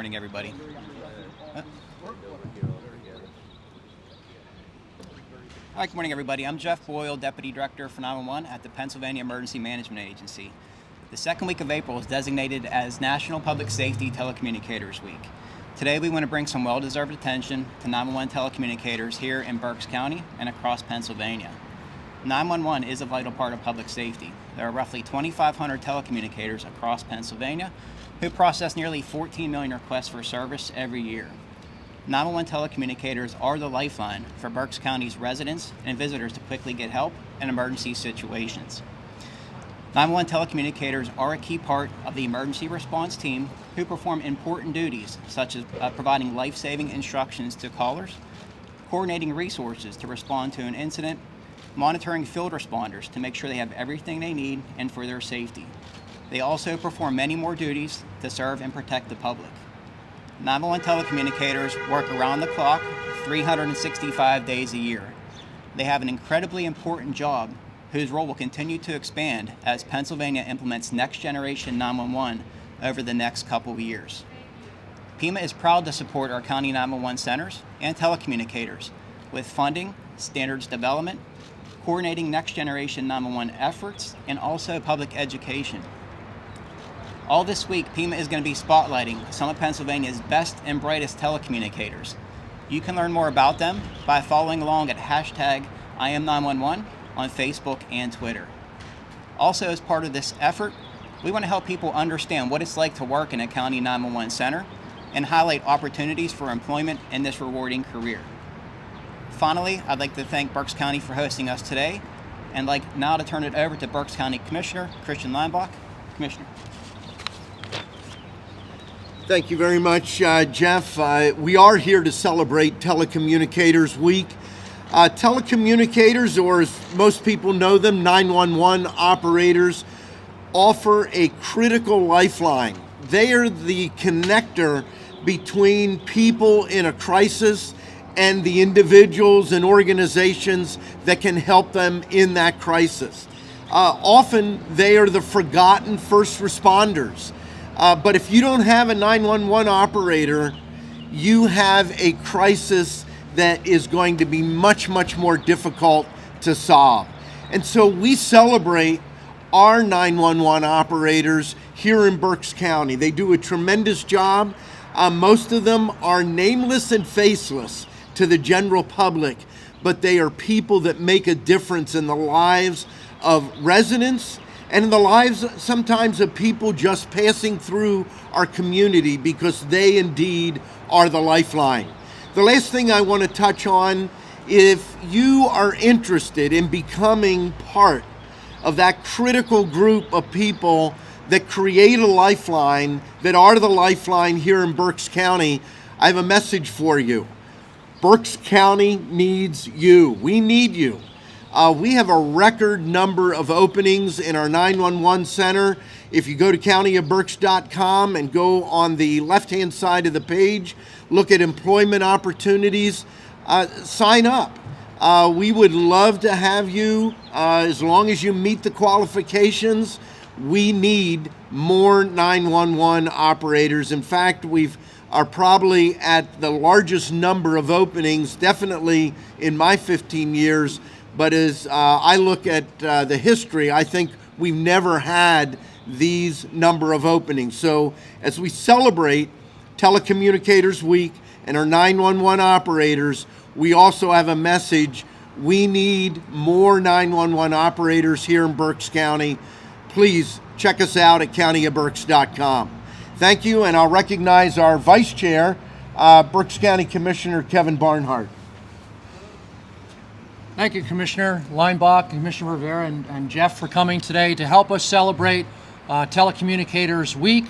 morning, everybody. Hi, good morning, everybody. I'm Jeff Boyle, Deputy Director for 911 at the Pennsylvania Emergency Management Agency. The second week of April is designated as National Public Safety Telecommunicators Week. Today, we want to bring some well-deserved attention to 911 telecommunicators here in Berks County and across Pennsylvania. 911 is a vital part of public safety. There are roughly 2,500 telecommunicators across Pennsylvania who process nearly 14 million requests for service every year. 911 telecommunicators are the lifeline for Berks County's residents and visitors to quickly get help in emergency situations. 911 telecommunicators are a key part of the emergency response team who perform important duties such as providing life-saving instructions to callers, coordinating resources to respond to an incident, monitoring field responders to make sure they have everything they need and for their safety. They also perform many more duties to serve and protect the public. 911 telecommunicators work around the clock 365 days a year. They have an incredibly important job whose role will continue to expand as Pennsylvania implements next generation 911 over the next couple of years. PEMA is proud to support our county 911 centers and telecommunicators with funding, standards development, coordinating next generation 911 efforts, and also public education. All this week, PEMA is going to be spotlighting some of Pennsylvania's best and brightest telecommunicators. You can learn more about them by following along at hashtag #IAM911 on Facebook and Twitter. Also, as part of this effort, we want to help people understand what it's like to work in a county 911 center and highlight opportunities for employment in this rewarding career. Finally, I'd like to thank Berks County for hosting us today, and like now to turn it over to Berks County Commissioner Christian Leinbach. Commissioner. Thank you very much, Jeff. We are here to celebrate Telecommunicators Week. Telecommunicators, or as most people know them, 911 operators, offer a critical lifeline. They are the connector between people in a crisis and the individuals and organizations that can help them in that crisis. Often they are the forgotten first responders. But if you don't have a 911 operator, you have a crisis that is going to be much, much more difficult to solve. And so we celebrate our 911 operators here in Berks County. They do a tremendous job. Most of them are nameless and faceless to the general public, but they are people that make a difference in the lives of residents and in the lives sometimes of people just passing through our community, because they indeed are the lifeline. The last thing I want to touch on, if you are interested in becoming part of that critical group of people that create a lifeline, that are the lifeline here in Berks County, I have a message for you. Berks County needs you. We need you. We have a record number of openings in our 911 center. If you go to countyofberks.com and go on the left-hand side of the page, look at employment opportunities, sign up. We would love to have you as long as you meet the qualifications. We need more 911 operators. In fact, we are probably at the largest number of openings, definitely in my 15 years. But as I look at the history, I think we've never had these number of openings. So as we celebrate Telecommunicators Week and our 911 operators, we also have a message. We need more 911 operators here in Berks County. Please check us out at countyofberks.com. Thank you, and I'll recognize our Vice Chair, Berks County Commissioner Kevin Barnhart. Thank you, Commissioner Leinbach, Commissioner Rivera, and Jeff for coming today to help us celebrate Telecommunicators Week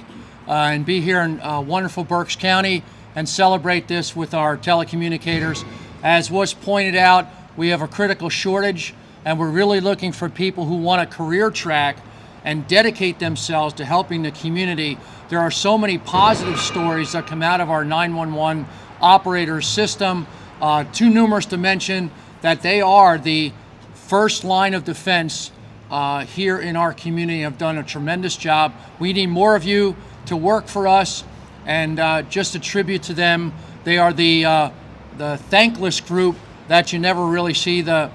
and be here in wonderful Berks County and celebrate this with our telecommunicators. As was pointed out, we have a critical shortage, and we're really looking for people who want a career track and dedicate themselves to helping the community. There are so many positive stories that come out of our 911 operator system, too numerous to mention, that they are the first line of defense here in our community, have done a tremendous job. We need more of you to work for us. And just a tribute to them, they are the thankless group that you never really see the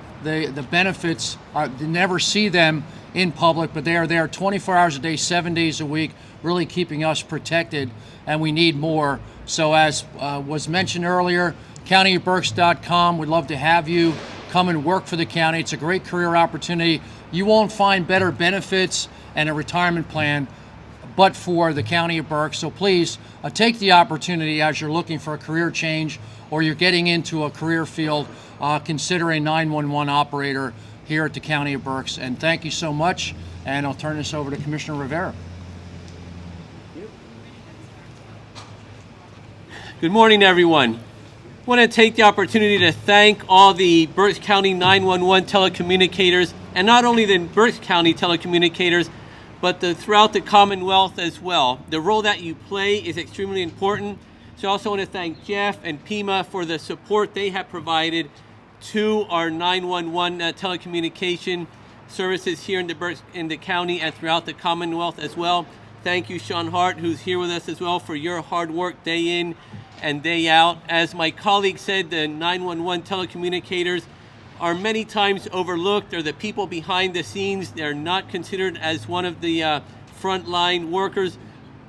benefits, you never see them in public, but they are there 24 hours a day, 7 days a week, really keeping us protected, and we need more. So as was mentioned earlier, countyofberks.com, we'd love to have you come and work for the county. It's a great career opportunity. You won't find better benefits and a retirement plan but for the County of Berks. So please take the opportunity as you're looking for a career change or you're getting into a career field, consider a 911 operator here at the County of Berks. And thank you so much. And I'll turn this over to Commissioner Rivera. Good morning, everyone. I want to take the opportunity to thank all the Berks County 911 telecommunicators, and not only the Berks County telecommunicators, but throughout the Commonwealth as well. The role that you play is extremely important. So I also want to thank Jeff and Pima for the support they have provided to our 911 telecommunication services here in the county and throughout the Commonwealth as well. Thank you, Sean Hart, who's here with us as well, for your hard work day in and day out. As my colleague said, the 911 telecommunicators are many times overlooked. They're the people behind the scenes. They're not considered as one of the frontline workers,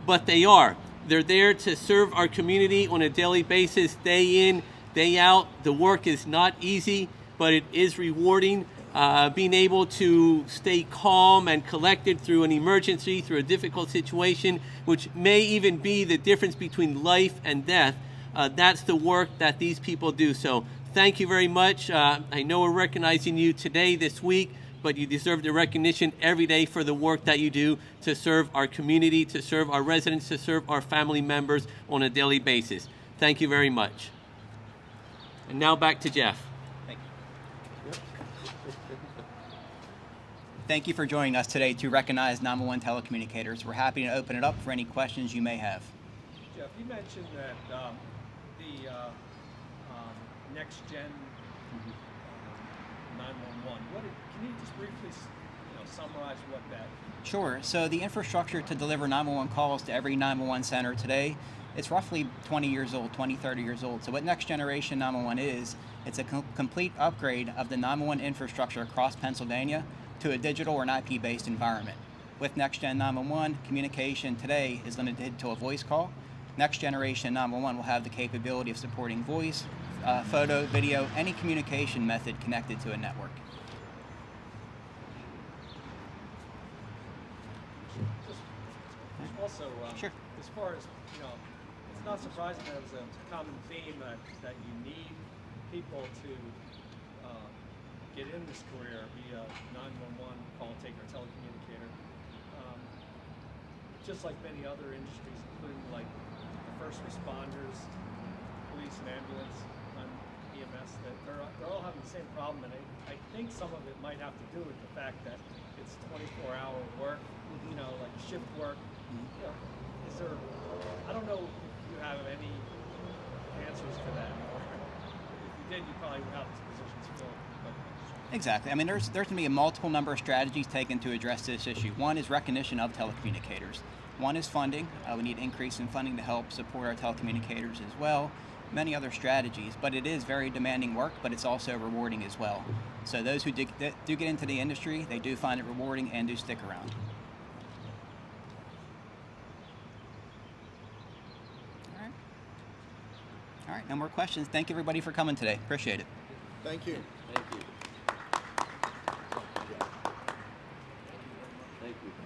but they are. They're there to serve our community on a daily basis, day in, day out. The work is not easy, but it is rewarding. Being able to stay calm and collected through an emergency, through a difficult situation, which may even be the difference between life and death. That's the work that these people do. So thank you very much. I know we're recognizing you today, this week, but you deserve the recognition every day for the work that you do to serve our community, to serve our residents, to serve our family members on a daily basis. Thank you very much. And now back to Jeff. Thank you. Thank you for joining us today to recognize 911 telecommunicators. We're happy to open it up for any questions you may have. Jeff, you mentioned that the next gen 911. Can you just briefly, summarize what that? Sure. So the infrastructure to deliver 911 calls to every 911 center today, it's roughly 20 years old, 20, 30 years old. So what next generation 911 is, it's a complete upgrade of the 911 infrastructure across Pennsylvania to a digital or an IP-based environment. With Next Gen 911, communication today is limited to a voice call. Next Generation 911 will have the capability of supporting voice, photo, video, any communication method connected to a network. Also, sure. As far as, it's not surprising that it was a common theme that you need people to get in this career, be a 911 call taker, telecommunicator. Just like many other industries, including like the first responders, police and ambulance, and EMS, that they're all having the same problem. And I think some of it might have to do with the fact that it's 24-hour work, like shift work. Is there, I don't know if you have any answers to that, or if you did, you probably would have these positions filled. Exactly. I mean, there's going to be a multiple number of strategies taken to address this issue. One is recognition of telecommunicators. One is funding. We need increase in funding to help support our telecommunicators as well. Many other strategies, but it is very demanding work, but it's also rewarding as well. So those who do get into the industry, they do find it rewarding and do stick around. All right, no more questions. Thank you everybody for coming today. Appreciate it. Thank you. Thank you. Thank you.